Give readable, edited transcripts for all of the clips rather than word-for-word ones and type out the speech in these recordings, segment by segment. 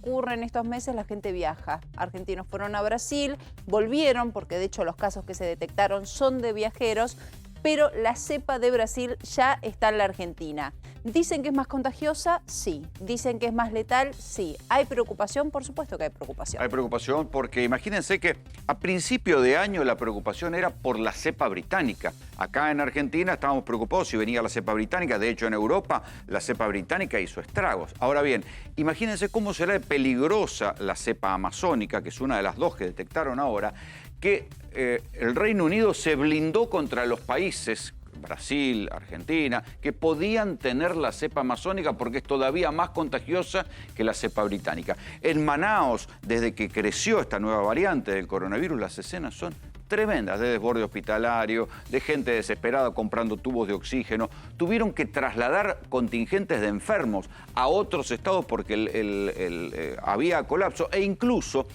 ocurre en estos meses? La gente viaja. Argentinos fueron a Brasil, volvieron, porque de hecho los casos que se detectaron son de viajeros, pero la cepa de Brasil ya está en la Argentina. ¿Dicen que es más contagiosa? Sí. ¿Dicen que es más letal? Sí. ¿Hay preocupación? Por supuesto que hay preocupación. Hay preocupación porque imagínense que a principio de año la preocupación era por la cepa británica. Acá en Argentina estábamos preocupados si venía la cepa británica. De hecho, en Europa la cepa británica hizo estragos. Ahora bien, imagínense cómo será de peligrosa la cepa amazónica, que es una de las dos que detectaron ahora, que el Reino Unido se blindó contra los países, Brasil, Argentina, que podían tener la cepa amazónica porque es todavía más contagiosa que la cepa británica. En Manaos, desde que creció esta nueva variante del coronavirus, las escenas son tremendas, de desborde hospitalario, de gente desesperada comprando tubos de oxígeno. Tuvieron que trasladar contingentes de enfermos a otros estados porque había colapso e incluso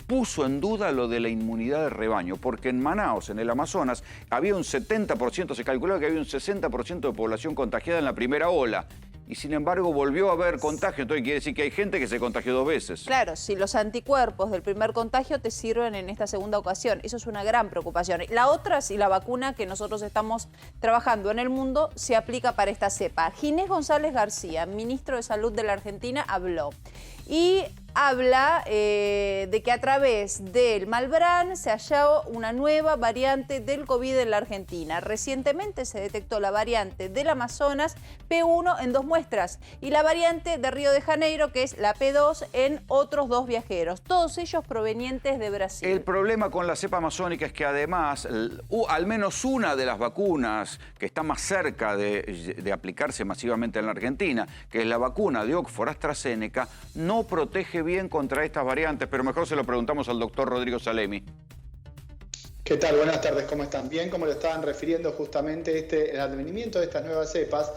puso en duda lo de la inmunidad de rebaño, porque en Manaos, en el Amazonas, había un 70%, se calculaba que había un 60% de población contagiada en la primera ola. Y sin embargo volvió a haber contagio, entonces quiere decir que hay gente que se contagió 2 veces. Claro, si los anticuerpos del primer contagio te sirven en esta segunda ocasión, eso es una gran preocupación. La otra, si la vacuna que nosotros estamos trabajando en el mundo se aplica para esta cepa. Ginés González García, ministro de Salud de la Argentina, habló. Y habla de que a través del Malbrán se halló una nueva variante del COVID en la Argentina. Recientemente se detectó la variante del Amazonas P1 en 2 muestras y la variante de Río de Janeiro, que es la P2, en otros 2 viajeros, todos ellos provenientes de Brasil. El problema con la cepa amazónica es que además, al menos una de las vacunas que está más cerca de aplicarse masivamente en la Argentina, que es la vacuna de Oxford AstraZeneca, no protege bien contra estas variantes, pero mejor se lo preguntamos al doctor Rodrigo Salemi. ¿Qué tal? Buenas tardes, ¿cómo están? Bien, como lo estaban refiriendo justamente, el advenimiento de estas nuevas cepas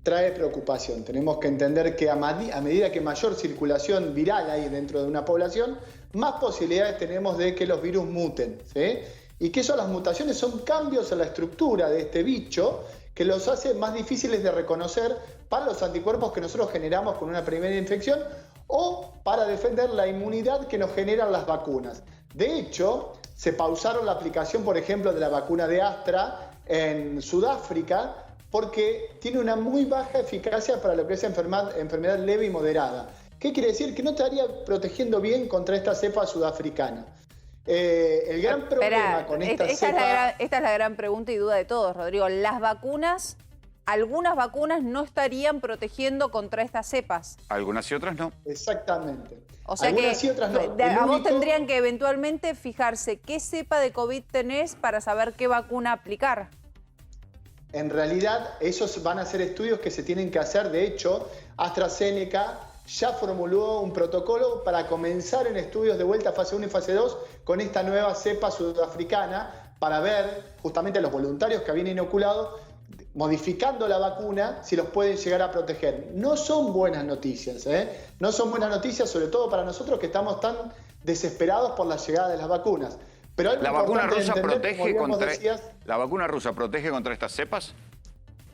trae preocupación. Tenemos que entender que a medida que mayor circulación viral hay dentro de una población, más posibilidades tenemos de que los virus muten, ¿sí? ¿Y qué son las mutaciones? Son cambios en la estructura de este bicho que los hace más difíciles de reconocer para los anticuerpos que nosotros generamos con una primera infección o para defender la inmunidad que nos generan las vacunas. De hecho, se pausaron la aplicación, por ejemplo, de la vacuna de Astra en Sudáfrica porque tiene una muy baja eficacia para lo que es enfermedad leve y moderada. ¿Qué quiere decir? Que no estaría protegiendo bien contra esta cepa sudafricana. El gran problema con esta cepa... Esta es la gran pregunta y duda de todos, Rodrigo. Las vacunas, algunas vacunas no estarían protegiendo contra estas cepas. Algunas y otras no. Exactamente. O sea algunas que y otras no. A vos tendrían que eventualmente fijarse qué cepa de COVID tenés para saber qué vacuna aplicar. En realidad, esos van a ser estudios que se tienen que hacer. De hecho, AstraZeneca ya formuló un protocolo para comenzar en estudios de vuelta a fase 1 y fase 2 con esta nueva cepa sudafricana para ver justamente a los voluntarios que habían inoculado, modificando la vacuna, si los pueden llegar a proteger. No son buenas noticias, ¿eh? No son buenas noticias, sobre todo para nosotros que estamos tan desesperados por la llegada de las vacunas. Pero ¿La vacuna rusa protege contra estas cepas?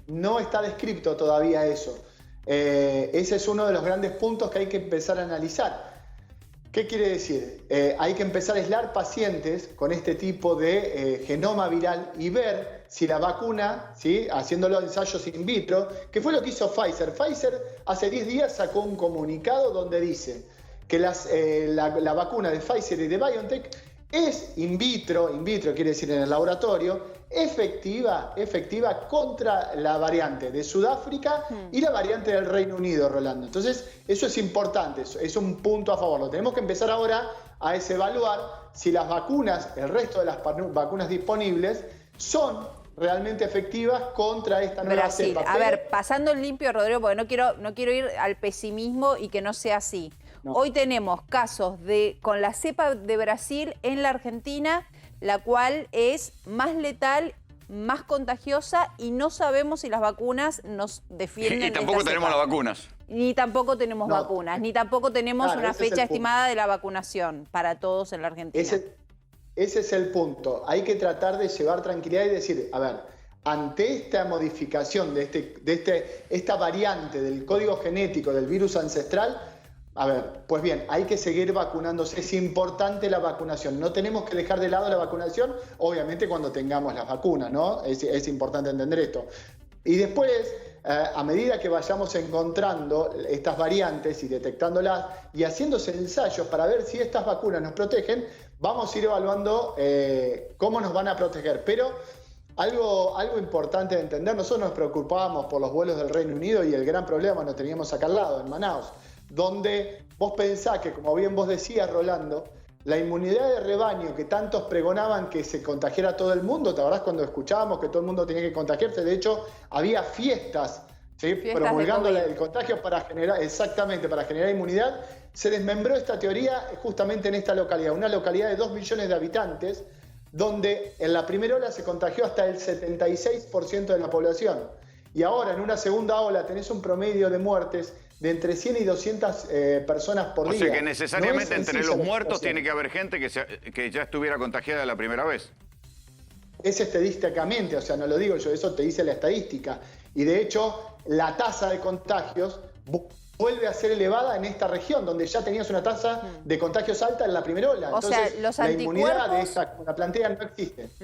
No está descrito todavía eso. Ese es uno de los grandes puntos que hay que empezar a analizar. ¿Qué quiere decir? Hay que empezar a aislar pacientes con este tipo de genoma viral y ver si la vacuna, ¿sí?, haciéndolo ensayos in vitro, que fue lo que hizo Pfizer. Pfizer hace 10 días sacó un comunicado donde dice que la vacuna de Pfizer y de BioNTech es in vitro quiere decir en el laboratorio, efectiva contra la variante de Sudáfrica y la variante del Reino Unido, Rolando. Entonces, eso es importante, es un punto a favor. Lo tenemos que empezar ahora a evaluar si las vacunas, el resto de las vacunas disponibles, son realmente efectivas contra esta nueva cepa. A ver, pasando en limpio, Rodrigo, porque no quiero ir al pesimismo y que no sea así. No. Hoy tenemos casos con la cepa de Brasil en la Argentina, la cual es más letal, más contagiosa y no sabemos si las vacunas nos defienden. Y tampoco tenemos las vacunas. Ni tampoco tenemos vacunas, ni tampoco tenemos una fecha estimada de la vacunación para todos en la Argentina. Ese es el punto. Hay que tratar de llevar tranquilidad y decir, a ver, ante esta modificación de esta variante del código genético del virus ancestral, A ver, pues bien, hay que seguir vacunándose. Es importante la vacunación. No tenemos que dejar de lado la vacunación, obviamente cuando tengamos las vacunas, ¿no? Es importante entender esto. Y después, a medida que vayamos encontrando estas variantes y detectándolas y haciéndose ensayos para ver si estas vacunas nos protegen, vamos a ir evaluando cómo nos van a proteger. Pero algo importante de entender, nosotros nos preocupábamos por los vuelos del Reino Unido y el gran problema lo teníamos acá al lado, en Manaus, donde vos pensás que, como bien vos decías, Rolando, la inmunidad de rebaño que tantos pregonaban que se contagiara todo el mundo, ¿te acordás cuando escuchábamos que todo el mundo tenía que contagiarse? De hecho, había fiestas, ¿sí? Promulgando el contagio para generar, exactamente, para generar inmunidad. Se desmembró esta teoría justamente en esta localidad, una localidad de 2 millones de habitantes, donde en la primera ola se contagió hasta el 76% de la población. Y ahora, en una segunda ola, tenés un promedio de muertes de entre 100 y 200 personas por día. O sea que necesariamente No es entre los muertos situación. tiene que haber gente que ya estuviera contagiada la primera vez. Es estadísticamente, o sea, no lo digo yo, eso te dice la estadística. Y de hecho, la tasa de contagios vuelve a ser elevada en esta región, donde ya tenías una tasa de contagios alta en la primera ola. O sea, Entonces, los la inmunidad de anticuerpos... esa, como la plantean, no existe.